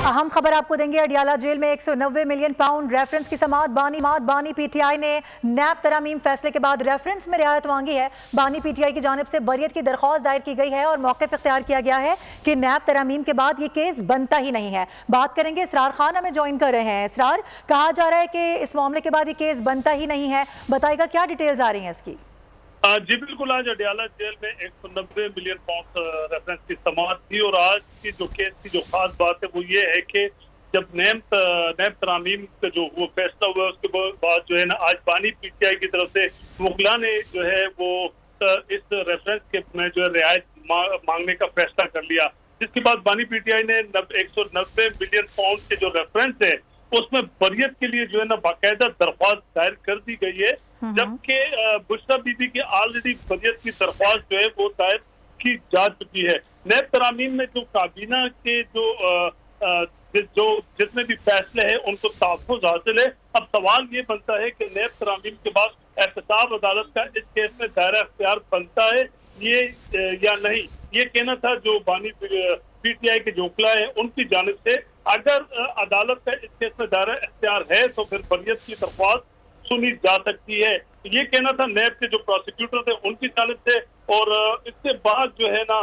अहम खबर आपको देंगे। अडियाला जेल में 190 मिलियन पाउंड रेफरेंस की समाअत। बानी पीटीआई ने नैब तरामीम फैसले के बाद रेफरेंस में रियायत मांगी है। बानी पीटीआई की जानिब से बरियत की दरख्वास्त दायर की गई है और मौक़िफ़ इख्तियार किया गया है कि नैब तरामीम के बाद ये केस बनता ही नहीं है। बात करेंगे, इसरार खान हमें ज्वाइन कर रहे हैं। इसरार, कहा जा रहा है कि इस मामले के बाद ये केस बनता ही नहीं है, बताइएगा क्या डिटेल्स आ रही हैं इसकी? जी बिल्कुल, आज अडियाला जेल में 190 मिलियन पाउंड रेफरेंस की समाअत थी और आज की जो केस की जो खास बात है वो ये है कि जब नैब तरामीम का जो वो फैसला हुआ उसके बाद जो है ना, आज बानी पीटीआई की तरफ से मुगला ने जो है वो इस रेफरेंस के में जो है रियायत मांगने का फैसला कर लिया, जिसके बाद बानी पीटीआई ने 190 मिलियन पाउंड के जो रेफरेंस है उसमें बरियत के लिए जो है ना बाकायदा दरख्वास्त दायर कर दी गई है, जबकि बुशरा बीबी की ऑलरेडी बरियत की दरख्वास्त जो है वो दायर की जा चुकी है। नैब तरामीम में जो काबीना के जो जितने भी फैसले हैं उनको तहफ़्फ़ुज़ हासिल है। अब सवाल ये बनता है कि नैब तरामीम के बाद एहतसाब अदालत का इस केस में दायरा इख्तियार बनता है ये या नहीं। ये कहना था जो बानी पीटीआई के जो वकील है उनकी जानिब से। अगर अदालत का इस केस में दायरा इख्तियार है तो फिर बरियत की दरख्वास्त सुनी जा सकती है, ये कहना था नैब के जो प्रोसिक्यूटर थे उनकी जानिब से। और इसके बाद जो है ना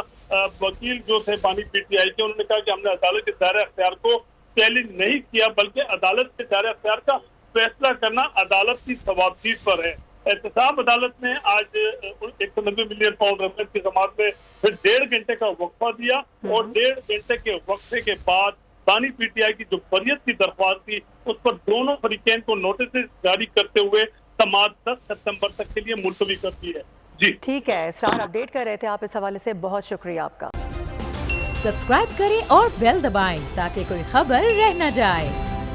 वकील जो थे बानी पीटीआई के, उन्होंने कहा कि हमने अदालत के दायरा इख्तियार को चैलेंज नहीं किया, बल्कि अदालत के दायरा इख्तियार का फैसला करना अदालत की सवाबदीद पर है। एहतसाब अदालत ने आज 190 मिलियन पाउंड रेफरेंस की समाअत में फिर 1.5 घंटे का वक्फा दिया और 1.5 घंटे के वक्फे के बाद बानी पीटीआई की जो बरियत की दरख्वास्त थी उस पर दोनों फरीकैन को नोटिस जारी करते हुए समाअत 10 सितंबर तक के लिए मुलतवी कर दी है। जी ठीक है, इसरार अपडेट कर रहे थे आप, इस हवाले से बहुत शुक्रिया आपका। सब्सक्राइब करें और बेल दबाएं ताकि कोई खबर रह न जाए।